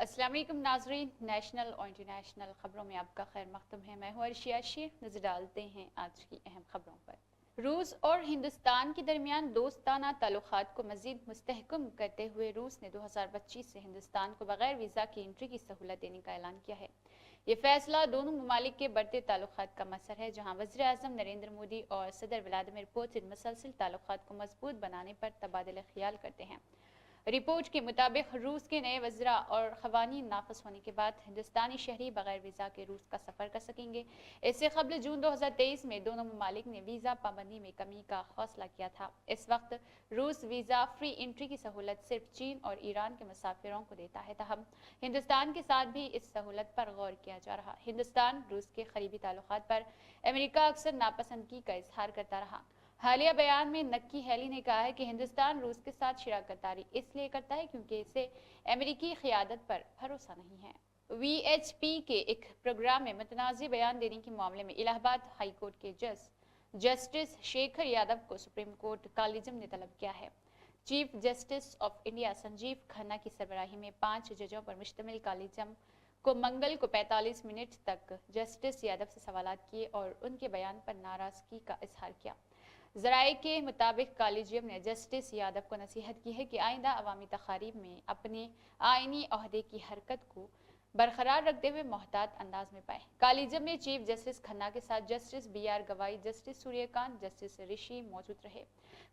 अस्सलाम वालेकुम नाजरीन, नेशनल और इंटरनेशनल खबरों में आपका खैर मकदम है। मैं हूं अर्शिया शेख। नजर डालते हैं आज की अहम खबरों पर। रूस और हिंदुस्तान के दरमियान दोस्ताना ताल्लुकात को मजीद मुस्तहकम करते हुए रूस ने 2025 से हिंदुस्तान को बगैर वीज़ा की एंट्री की सहूलत देने का ऐलान किया है। ये फैसला दोनों ममालिक के बढ़ते ताल्लुकात का मसर है, जहाँ वज़ीर आज़म नरेंद्र मोदी और सदर व्लादिमीर पुतिन मुसलसल ताल्लुकात को मजबूत बनाने पर तबादला ख्याल करते हैं। रिपोर्ट के मुताबिक रूस के नए वज़रा और क़वानीन नाफिज होने के बाद हिंदुस्तानी शहरी बगैर वीज़ा के रूस का सफ़र कर सकेंगे। इससे कबल जून 2023 में दोनों ममालिक ने वीज़ा पाबंदी में कमी का हौसला किया था। इस वक्त रूस वीज़ा फ्री एंट्री की सहूलत सिर्फ चीन और ईरान के मुसाफिरों को देता है, तहम हिंदुस्तान के साथ भी इस सहूलत पर गौर किया जा रहा। हिंदुस्तान रूस के करीबी ताल्लुकात पर अमेरिका अक्सर नापसंदगी का इजहार करता रहा। हालिया बयान में नक्की हैली ने कहा है कि हिंदुस्तान रूस के साथ शिराकतदारी इसलिए करता है क्योंकि इसे अमेरिकी क़यादत पर भरोसा नहीं है। VHP के एक प्रोग्राम में मुतनाज़ बयान देने के मामले में इलाहाबाद हाई कोर्ट के जज जस्टिस शेखर यादव को सुप्रीम कोर्ट कॉलेजियम ने तलब किया है। Chief justice of India Sanjeev Khanna की सरबराही में 5 जजों पर मुश्तमिल कॉलेजियम को मंगल को 45 मिनट तक जस्टिस यादव से सवालात किए और उनके बयान पर नाराजगी का इजहार किया। ज़राए के मुताबिक कॉलेजियम ने जस्टिस यादव को नसीहत की है कि आइंदा अवामी तकारीब में अपने आइनी अहदे की हरकत को बरकरार रखते हुए मोहतात अंदाज में पाए। कॉलेजियम में चीफ जस्टिस खन्ना के साथ जस्टिस BR गवाई, जस्टिस सूर्यकांत, जस्टिस ऋषि मौजूद रहे।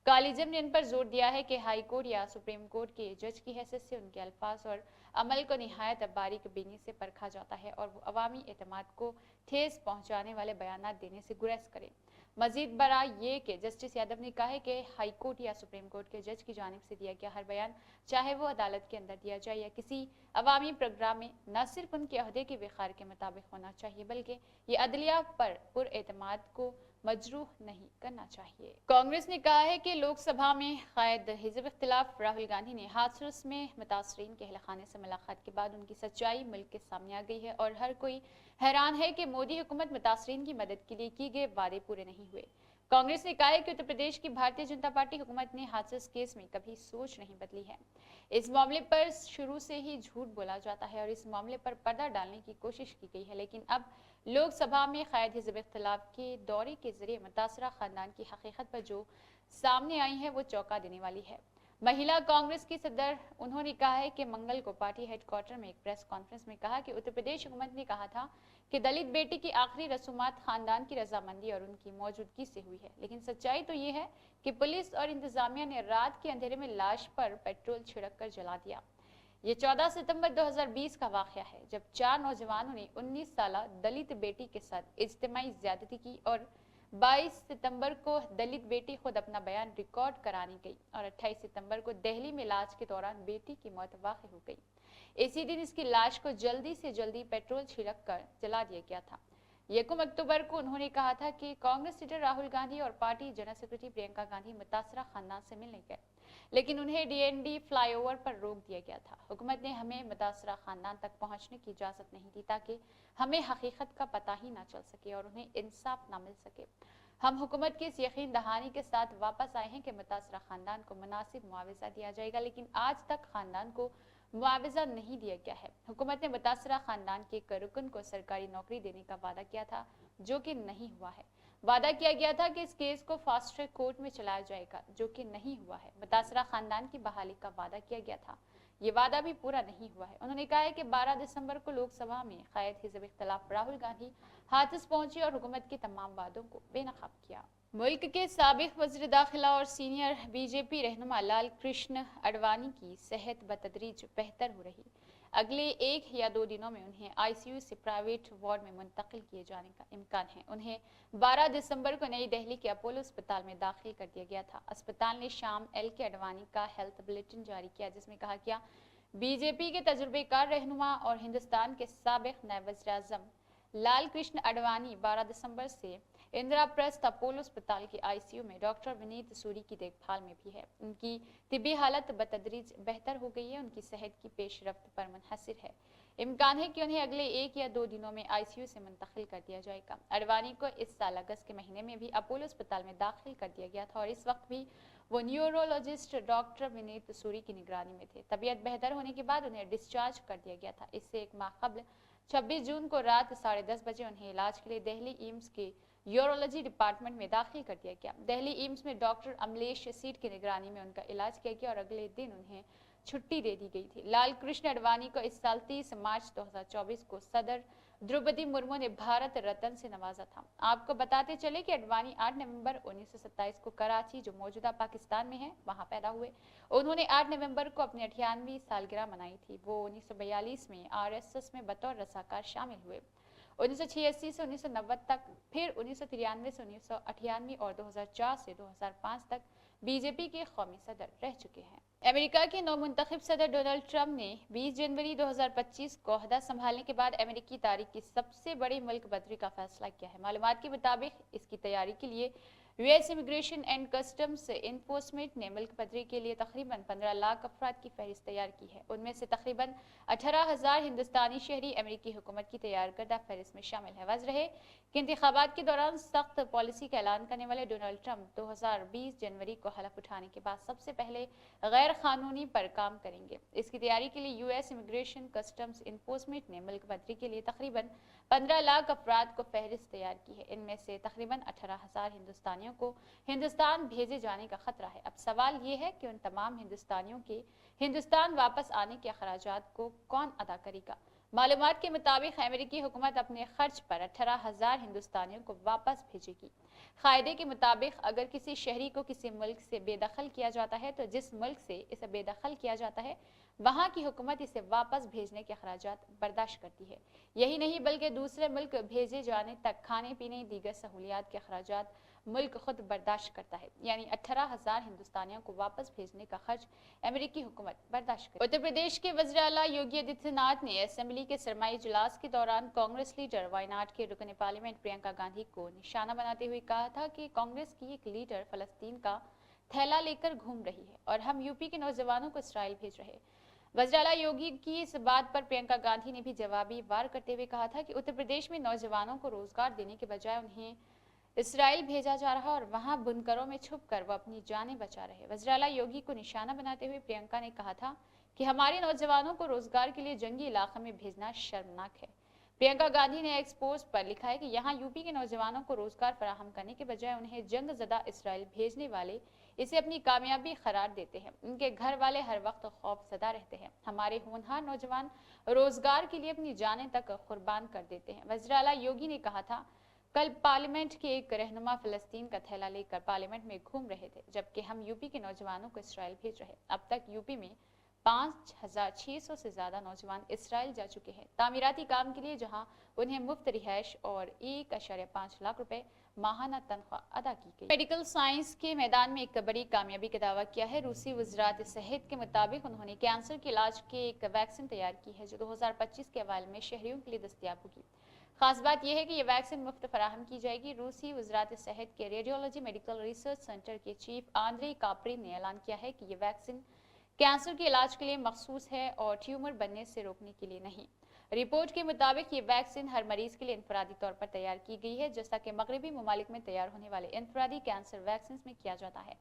कॉलेजियम ने इन पर जोर दिया है कि हाई कोर्ट या सुप्रीम कोर्ट के जज की हैसियत से उनके अल्फाज और अमल को निहायत बारीक बीनी से परखा जाता है और वो अवामी एतमाद को ठेस पहुँचाने वाले बयानात देने से गुरेज करें। मजीद बरा ये कि जस्टिस यादव ने कहा है कि हाई कोर्ट या सुप्रीम कोर्ट के जज की जानिब से दिया गया हर बयान, चाहे वो अदालत के अंदर दिया जाए या किसी अवामी प्रोग्राम में, न सिर्फ उनके अहदे के विखार के मुताबिक होना चाहिए बल्कि ये अदलिया पर पुरएतमाद को मजरूह नहीं करना चाहिए। कांग्रेस ने कहा है कि लोकसभा में कायद हिज़्ब इख्तिलाफ राहुल गांधी ने हाथरस में मुतासरीन के अहलखाने से मुलाकात के बाद उनकी सच्चाई मुल्क के सामने आ गई है और हर कोई हैरान है कि मोदी हुकूमत मुतासरीन की मदद के लिए किए गए वादे पूरे नहीं हुए। कांग्रेस ने कहा है कि उत्तर प्रदेश की भारतीय जनता पार्टी हुकूमत ने हाथरस केस में कभी सोच नहीं बदली है। इस मामले पर शुरू से ही झूठ बोला जाता है और इस मामले पर पर्दा डालने की कोशिश की गई है, लेकिन अब लोकसभा में कायद हिज़्ब इख्तिलाफ के दौरे के जरिए मुतासरा खानदान की हकीकत पर जो सामने आई है वो चौंका देने वाली है। महिला कांग्रेस की सदर उन्होंने कहा है कि मंगल को पार्टी हेडक्वार्टर में एक प्रेस कॉन्फ्रेंस में कहा कि उत्तर प्रदेश हुकूमत ने कहा था कि दलित बेटी की आखिरी रसूमात खानदान की रजामंदी और उनकी मौजूदगी से हुई है, लेकिन सच्चाई तो ये है कि पुलिस और इंतजामिया ने रात के अंधेरे में लाश पर पेट्रोल छिड़क कर जला दिया। ये 14 सितंबर 2020 का वाक़या है जब 4 नौजवानों ने 19 साल दलित बेटी के साथ इज्तिमाई ज्यादती की और 22 सितंबर को दलित बेटी खुद अपना बयान रिकॉर्ड कराने गई और 28 सितंबर को दिल्ली में इलाज के दौरान बेटी की मौत वाक़ हो गई। इसी दिन इसकी लाश को जल्दी से जल्दी पेट्रोल छिड़क कर जला दिया गया था। 1 अक्टूबर को उन्होंने कहा था कि कांग्रेस लीडर राहुल गांधी और party general secretary Priyanka Gandhi मुतासरा खानदान से मिलने गए, लेकिन उन्हें DND फ्लाईओवर पर रोक दिया गया था। हुकूमत ने हमें मुतासरा खानदान तक पहुंचने की इजाजत नहीं दी ताकि हमें हकीकत का पता ही ना चल सके और उन्हें इंसाफ ना मिल सके। हम हुकूमत की इस यकीन दहानी के साथ वापस आए हैं कि मुतासरा खानदान को मुनासिब मुआवजा दिया जाएगा, लेकिन आज तक खानदान को मुआवजा नहीं दिया गया है। हुकूमत ने मुतासरा खानदान के एक रुकन को सरकारी नौकरी देने का वादा किया था, जो कि नहीं हुआ है। वादा किया गया था कि इस केस को फास्ट ट्रैक कोर्ट में चलाया जाएगा, जो कि नहीं हुआ है। मुतासरा खानदान की बहाली का वादा किया गया था, ये वादा भी पूरा नहीं हुआ है। उन्होंने कहा है कि 12 दिसंबर को लोकसभा में कायद हिज़्ब इख्तिलाफ राहुल गांधी हाथरस पहुंचे और हुकूमत के तमाम वादों को बेनकाब किया। मुल्क के साबिक वज़ीर दाखिला और सीनियर BJP रहनुमा लाल कृष्ण आडवाणी की सेहत बतदरीज बेहतर हो रही। अगले 1 या 2 दिनों में उन्हें ICU से प्राइवेट वार्ड में मुंतकिल किए जाने का इम्कान है। उन्हें 12 दिसंबर को नई दिल्ली के अपोलो अस्पताल में दाखिल कर दिया गया था। अस्पताल ने शाम LK आडवाणी का हेल्थ बुलेटिन जारी किया, जिसमें कहा गया BJP के तजुर्बेकार रहनुमा और हिंदुस्तान के साबिक नायब वज़ीर आज़म लाल कृष्ण आडवाणी 12 दिसंबर से इंदिराप्रस्थ अपोलो अस्पताल की ICU में डॉक्टर विनीत सूरी की देखभाल में भी है। उनकी तिबी हालत बतदरीज बेहतर हो गई है, उनकी सेहत की पेशरफ्त पर मुनहसिर है। इम्कान है कि उन्हें अगले 1 या 2 दिनों में ICU से मुंतकिल कर दिया जाएगा। आडवाणी को इस साल अगस्त के महीने में भी अपोलो अस्पताल में दाखिल कर दिया गया था और इस वक्त भी वो न्यूरोलॉजिस्ट डॉक्टर विनीत सूरी की निगरानी में थे। तबीयत बेहतर होने के बाद उन्हें डिस्चार्ज कर दिया गया था। इससे एक माह कबल 26 जून को रात 10:30 बजे उन्हें इलाज के लिए दिल्ली एम्स के यूरोलॉजी डिपार्टमेंट में दाखिल कर दिया गया। दिल्ली एम्स में डॉक्टर अमलेश सीट की निगरानी में उनका इलाज किया गया और अगले दिन उन्हें छुट्टी दे दी गई थी। लाल कृष्ण आडवाणी को इस साल 30 मार्च 2024 को सदर द्रौपदी मुर्मू ने भारत रत्न से नवाजा था। आपको बताते चले कि आडवाणी 8 नवंबर 1927 को कराची, जो मौजूदा पाकिस्तान में है, वहां पैदा हुए। उन्होंने 8 नवंबर को अपनी 98वीं सालगिरह मनाई थी। वो 1942 में आरएसएस में बतौर रसाकार शामिल हुए। 1986 से 1990 तक, फिर 1993 से 1998 और 2004 से 2005 तक बीजेपी के कौमी सदर रह चुके हैं। अमेरिका के नवमुंतखब सदर डोनाल्ड ट्रंप ने 20 जनवरी 2025 को ओहदा संभालने के बाद अमेरिकी तारीख की सबसे बड़ी मुल्क बदरी का फैसला किया है। मालूमात के मुताबिक इसकी तैयारी के लिए US immigration and customs enforcement ने मुल्क बदरी के लिए तकरीबन 15 लाख अफराद की फहरिस्त तैयार की है। उनमें से तकरीबन 18,000 हिंदुस्तानी शहरी अमेरिकी हुकूमत की तैयार करदा फहरिस्त में शामिल है। वज़ रहे कि इंतखाबात के दौरान सख्त पॉलिसी का ऐलान करने वाले डोनाल्ड ट्रंप 2020 जनवरी को हलफ उठाने के बाद सबसे पहले गैर कानूनी पर काम करेंगे। इसकी तैयारी के लिए यूएस इमिग्रेशन कस्टम्स इन्फोर्समेंट ने मुल्क बदरी के लिए तकरीबन 15 लाख अफराद को फहरिस्त तैयार की है। इनमें से तकरीबन 18,000 हिंदुस्तानियों को हिंदुस्तान भेजे जाने का खतरा है। अब सवाल ये है कि उन तमाम हिंदुस्तानियों के हिंदुस्तान वापस आने के अखराजात को कौन अदा करेगा। मालूमात के मुताबिक अमेरिकी हुकूमत अपने खर्च पर 18,000 हिंदुस्तानियों को वापस भेजेगी। कायदे के मुताबिक अगर किसी शहरी को किसी मुल्क से बेदखल किया जाता है तो जिस मुल्क से इसे बेदखल किया जाता है वहां की हुकूमत इसे वापस भेजने के अखराजात बर्दाश्त करती है। यही नहीं बल्कि दूसरे मुल्क भेजे जाने तक खाने पीने दीगर सहूलियात के अखराजात मुल्क खुद बर्दाश्त करता है। यानी 18,000 हिंदुस्तानियों को वापस भेजने का खर्च अमेरिकी हुकूमत बर्दाश्त करती है। उत्तर प्रदेश के वज़ीर आला योगी आदित्यनाथ ने असेंबली के सरमाई इजलास के दौरान कांग्रेस लीडर वायनाड के रुकन पार्लियामेंट प्रियंका गांधी को निशाना बनाते हुए कहा था कि कांग्रेस की एक लीडर फलस्तीन का थैला लेकर घूम रही है और हम यूपी के नौजवानों को इसराइल भेज रहे। वज़ीर आला योगी की इस बात पर प्रियंका गांधी ने भी जवाबी वार करते हुए कहा था कि उत्तर प्रदेश में नौजवानों को रोजगार देने के बजाय उन्हें इसराइल भेजा जा रहा और वहां बुनकरों में छुपकर वो अपनी जानें बचा रहे। वज़ीर आला योगी को निशाना बनाते हुए प्रियंका ने कहा था कि हमारे नौजवानों को रोजगार के लिए जंगी इलाके में भेजना शर्मनाक है। प्रियंका गांधी ने एक्सपोज पर लिखा है कि यहाँ यूपी के नौजवानों को रोजगार फराहम करने के बजाय उन्हें जंग ज़दा इसराइल भेजने वाले इसे अपनी कामयाबी करार देते हैं। उनके घर वाले हर वक्त खौफजदा रहते हैं। हमारे होनहार नौजवान रोजगार के लिए अपनी जानें तक कुर्बान कर देते हैं। वज़ीर आला योगी ने कहा था, कल पार्लियामेंट के एक रहनुमा फलस्तीन का थैला लेकर पार्लियामेंट में घूम रहे थे जबकि हम यूपी के नौजवानों को इसराइल भेज रहे। अब तक यूपी में 5,600 से ज्यादा नौजवान इसराइल जा चुके हैं तामीराती काम के लिए, जहां उन्हें मुफ्त रिहाइश और 1.5 लाख रुपए माहाना तनख्वाह अदा की गई। मेडिकल साइंस के मैदान में एक बड़ी कामयाबी का दावा किया है। रूसी वज़रात सेहत के मुताबिक उन्होंने कैंसर के इलाज की एक वैक्सीन तैयार की है जो 2025 के अवाल में शहरियों के लिए दस्तयाब होगी। खास बात यह है कि यह वैक्सीन मुफ्त फराहम की जाएगी। रूसी वज़रात सेहत के रेडियोलॉजी मेडिकल रिसर्च सेंटर के चीफ आंद्रे कापरिन ने ऐलान किया है कि यह वैक्सीन कैंसर के इलाज के लिए मखसूस है और ट्यूमर बनने से रोकने के लिए नहीं। रिपोर्ट के मुताबिक ये वैक्सीन हर मरीज के लिए इनफरादी तौर पर तैयार की गई है, जैसा कि मगरबी ममालिक में तैयार होने वाले इनफरादी कैंसर वैक्सीन में किया जाता है।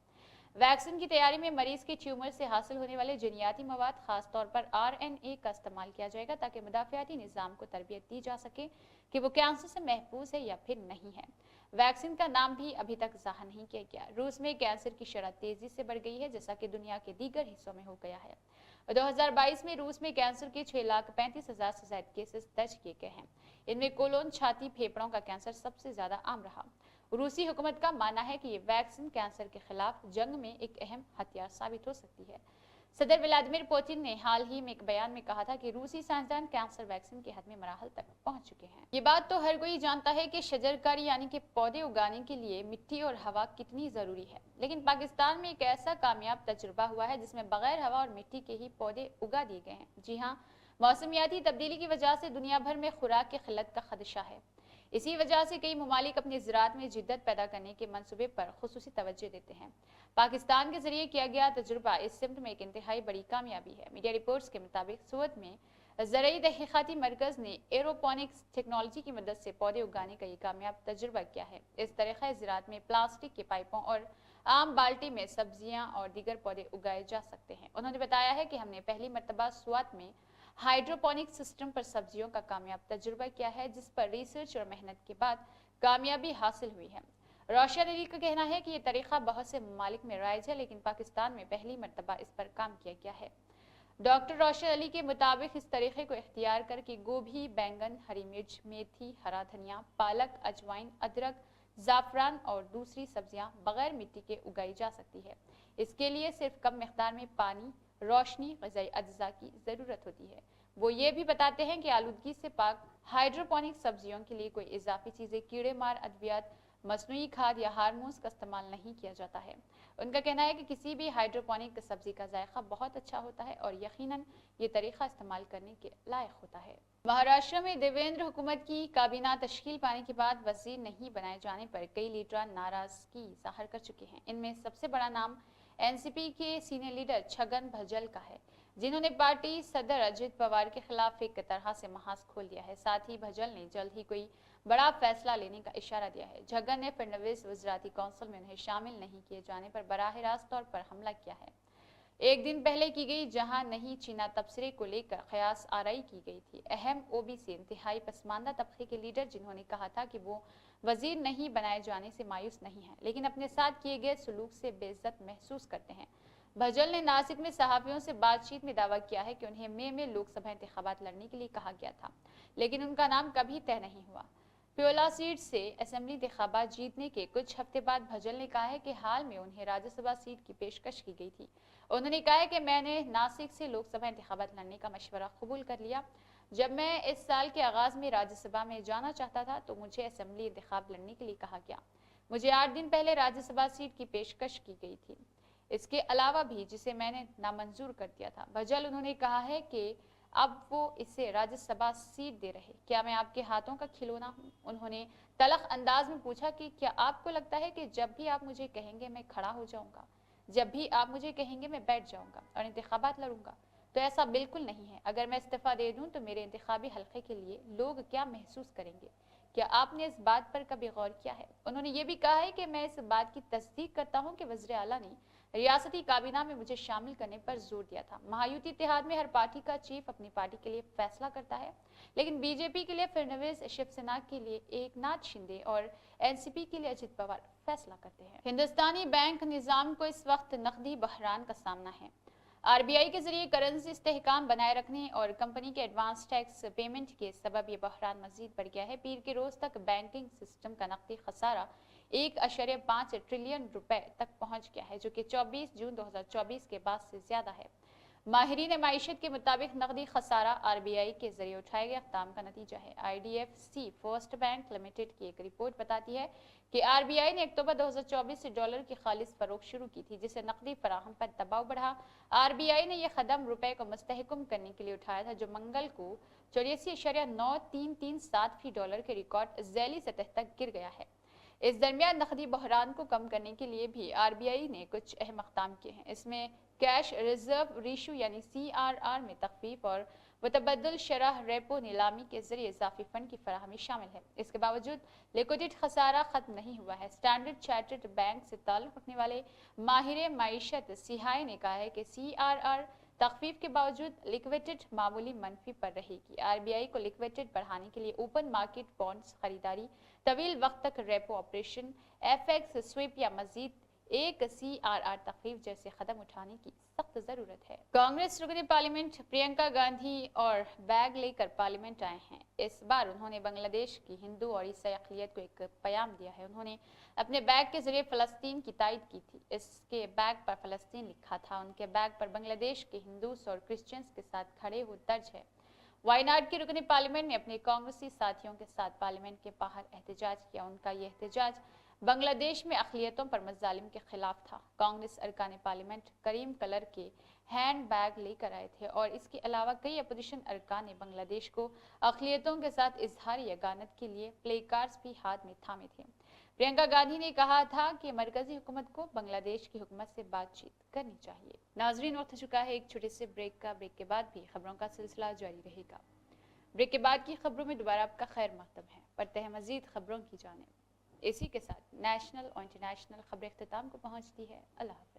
वैक्सीन की तैयारी में मरीज के ट्यूमर से हासिल होने वाले जनियाती मवाद, खास तौर पर RNA का इस्तेमाल किया जाएगा ताकि मुदाफ़ियाती निज़ाम को तरबियत दी जा सके कि वो कैंसर से महफूज है या फिर नहीं है। वैक्सीन का नाम भी अभी तक ज़ाहिर नहीं किया गया। रूस में कैंसर की शरह तेजी से बढ़ गई है जैसा कि दुनिया के दीगर हिस्सों में हो गया है। 2022 में रूस में कैंसर के 6,35,000 से ज्यादा केसेस दर्ज किए गए हैं। इनमें कोलोन, छाती, फेफड़ों का कैंसर सबसे ज्यादा आम रहा। रूसी हुकूमत का मानना है कि ये वैक्सीन कैंसर के खिलाफ जंग में एक अहम हथियार साबित हो सकती है। सदर व्लादिमीर पुतिन ने हाल ही में एक बयान में कहा था कि रूसी साइंसदान कैंसर वैक्सीन के हतमी मराहल तक पहुंच चुके हैं। ये बात तो हर कोई जानता है कि शजरकारी यानी कि पौधे उगाने के लिए मिट्टी और हवा कितनी जरूरी है, लेकिन पाकिस्तान में एक ऐसा कामयाब तजुर्बा हुआ है जिसमें बगैर हवा और मिट्टी के ही पौधे उगा दिए गए हैं। जी हाँ, मौसमियाती तब्दीली की वजह से दुनिया भर में खुराक की किल्लत का खदशा है। इसी वजह से कई ममालिक अपनी ज़राअत में जिद्दत पैदा करने के मंसूबे पर खुसूसी तवज्जो देते हैं। पाकिस्तान के जरिए किया गया तजुर्बा इस सिमत में एक इंतहाई बड़ी कामयाबी है। मीडिया रिपोर्ट्स के मुताबिक सूरत में ज़राई तहक़ीक़ाती मरकज़ ने एरोपोनिक्स टेक्नोलॉजी की मदद से पौधे उगाने का ये कामयाब तजुर्बा किया है। इस तरीक़े ज़राअत में प्लास्टिक के पाइपों और आम बाल्टी में सब्जियां और दीगर पौधे उगाए जा सकते हैं। उन्होंने बताया है कि हमने पहली मर्तबा स्वात में हाइड्रोपोनिक सिस्टम पर सब्जियों का कामयाब तजुर्बा किया है, जिस पर रिसर्च और मेहनत के बाद कामयाबी हासिल हुई है। रोशन अली का कहना है कि यह तरीका बहुत से ममालिक में राइज है, लेकिन पाकिस्तान में पहली मर्तबा इस पर काम किया गया है। डॉक्टर रोशन अली के मुताबिक इस तरीके को इख्तियार करके गोभी, बैंगन, हरी मिर्च, मेथी, हरा धनिया, पालक, अजवाइन, अदरक, जाफरान और दूसरी सब्जियां बगैर मिट्टी के उगाई जा सकती है। इसके लिए सिर्फ कम मिकदार में पानी, रोशनी, ग़िज़ाई अज्जा की ज़रूरत होती है। वो ये भी बताते हैं कि आलूदगी से पाक हाइड्रोपोनिक सब्जियों के लिए कोई इजाफी चीज़ें, कीड़े मार अद्वियात, मसनूई खाद या हार्मोन्स का इस्तेमाल नहीं किया जाता है। उनका कहना है कि किसी भी हाइड्रोपोनिक सब्जी का जायका बहुत अच्छा होता है और यकीनन ये तरीका इस्तेमाल करने के लायक होता है। महाराष्ट्र में देवेंद्र हुकूमत की काबीना तश्कील पाने के बाद वजीर नहीं बनाए जाने पर कई लीडर नाराजगी जाहिर कर चुके हैं। इनमें सबसे बड़ा नाम एनसीपी के सीनियर लीडर छगन भुजबल का है, जिन्होंने पार्टी सदर अजित पवार के खिलाफ एक तरह से महाज खोल दिया है। साथ ही भुजबल ने जल्द ही कोई बड़ा फैसला लेने का इशारा दिया है। छगन ने फडणवीस वज़राती कौंसिल में उन्हें शामिल नहीं किए जाने पर बराह रास्त तौर पर हमला किया है। एक दिन पहले की गई जहां नहीं चीना तबसरे को लेकर कयास आराई की गई थी। अहम ओबीसी इंतहाई पसमानदा तबके के लीडर, जिन्होंने कहा था कि वो वजीर नहीं बनाए जाने से मायूस नहीं है, लेकिन अपने साथ किए गए सलूक से बेइज्जत महसूस करते हैं। भुजबल ने नासिक में सहाफियों से बातचीत में दावा किया है कि उन्हें मई में लोकसभा इंतखाबात लड़ने के लिए कहा गया था, लेकिन उनका नाम कभी तय नहीं हुआ। प्योला सीट से असेंबली इंतखाबात जीतने के कुछ हफ्ते बाद भुजबल ने कहा है कि हाल में उन्हें राज्यसभा सीट की पेशकश की गई थी। उन्होंने कहा है कि मैंने नासिक से लोकसभा इंतखाबात लड़ने का मशवरा कबूल कर लिया। जब मैं इस साल के आगाज में राज्यसभा में जाना चाहता था तो मुझे असेंबली इंतखाब लड़ने के लिए कहा गया। मुझे 8 दिन पहले राज्यसभा सीट की पेशकश की गई थी, इसके अलावा भी, जिसे मैंने नामंजूर कर दिया था। भुजबल उन्होंने कहा है कि अब वो इसे राज्यसभा सीट दे रहे। क्या मैं आपके हाथों का खिलौना हूँ? उन्होंने तलख अंदाज में पूछा कि क्या आपको लगता है कि जब भी आप मुझे कहेंगे मैं खड़ा हो जाऊंगा, जब भी आप मुझे कहेंगे मैं बैठ जाऊंगा और इंतखाबात लड़ूंगा? तो ऐसा बिल्कुल नहीं है। अगर मैं इस्तीफा दे दूं तो मेरे इंतखाबी हल्के के लिए लोग क्या महसूस करेंगे? क्या आपने इस बात पर कभी गौर किया है? उन्होंने ये भी कहा है कि मैं इस बात की तस्दीक करता हूँ कि वज़ीर आला ने रियासती काबीना में मुझे शामिल करने पर जोर दिया था। महायुति इत्तेहाद में हर पार्टी का चीफ अपनी पार्टी के लिए फैसला करता है, लेकिन बीजेपी के लिए फडणवीस, शिवसेना के लिए एकनाथ शिंदे और एनसीपी के लिए अजित पवार फैसला करते हैं। हिंदुस्तानी बैंक निजाम को इस वक्त नकदी बहरान का सामना है। आरबीआई के जरिए करेंसी इस्तेहकाम बनाए रखने और कंपनी के एडवांस टैक्स पेमेंट के सबब ये बहरान मजीद बढ़ गया है। पीर के रोज तक बैंकिंग सिस्टम का नकदी खसारा 1.5 ट्रिलियन रुपए तक पहुंच गया है, जो कि 24 जून 2024 के बाद से ज्यादा है। माहिरीन माईशत के मुताबिक नकदी खसारा आरबीआई के जरिए उठाए गए इक़दाम का नतीजा है। आईडीएफसी फर्स्ट बैंक लिमिटेड की एक रिपोर्ट बताती है कि आरबीआई ने अक्टूबर 2024 से डॉलर की खालिस फरोख्त शुरू की थी, जिससे नकदी फराहम पर दबाव बढ़ा। आरबीआई ने यह कदम रुपए को मुस्तहकम करने के लिए उठाया था, जो मंगल को 84.9337 डॉलर के रिकॉर्ड झैली सतह तक गिर गया है। इस दरमियान नकदी बहरान को कम करने के लिए भी आरबीआई ने कुछ अहम इक़दाम किए हैं। इसमें कैश रिजर्व रेशो यानी CRR में तखफीफ और मुतबद्दल शरह रेपो नीलामी के जरिए इजाफी फंड की फराहमी शामिल है। इसके बावजूद लिक्विडिटी खसारा खत्म नहीं हुआ है। स्टैंडर्ड चार्टर्ड बैंक से ताल्लुक़ रखने वाले माहिर माईशत सिहाय ने कहा है कि CRR तखफीफ के बावजूद लिक्विडिटी मामूली मनफी पर रहेगी। आरबीआई को लिक्विडिटी बढ़ाने के लिए ओपन मार्केट बॉन्ड्स खरीदारी, तवील वक्त तक रेपो ऑपरेशन, FX स्वीप या मजीद एक CRR तखफीफ जैसे कदम उठाने की सख्त जरूरत है। कांग्रेस रुकन पार्लियामेंट प्रियंका गांधी और बैग लेकर पार्लियामेंट आए हैं। इस बार उन्होंने बांग्लादेश की हिंदू और ईसाई अक़लियत को एक पैगाम दिया है। उन्होंने अपने बैग के जरिए फ़लस्तीन की तायद की थी। इसके बैग पर फ़लस्तीन लिखा था। उनके बैग पर बांग्लादेश के हिंदूस और क्रिश्चियंस के साथ खड़े हो दर्ज है। वायनाड की रुकन पार्लियामेंट ने अपने कांग्रेसी साथियों के साथ पार्लियामेंट के बाहर एहतजाज किया। उनका यह एहतजाज बांग्लादेश में अक़लियतों पर मज़ालिम के खिलाफ था। कांग्रेस अरकान पार्लियामेंट करीम कलर के हैंड बैग लेकर आए थे और इसके अलावा कई अपोजिशन अरकान ने बांग्लादेश को अक़लियतों के साथ इजहार यगानत के लिए प्ले कार्ड्स भी हाथ में थामे थे। प्रियंका गांधी ने कहा था कि मरकजी हुकूमत को बांग्लादेश की हुकूमत से बातचीत करनी चाहिए। नाजरीन, वक्त हो चुका है एक छोटे से ब्रेक का। ब्रेक के बाद भी खबरों का सिलसिला जारी रहेगा। ब्रेक के बाद की खबरों में दोबारा आपका खैर मकदम है। पढ़ते हैं मजीद खबरों की जानिब। اسی کے ساتھ نیشنل اور انٹرنیشنل خبر اختتام کو پہنچتی ہے۔ اللہ حافظ۔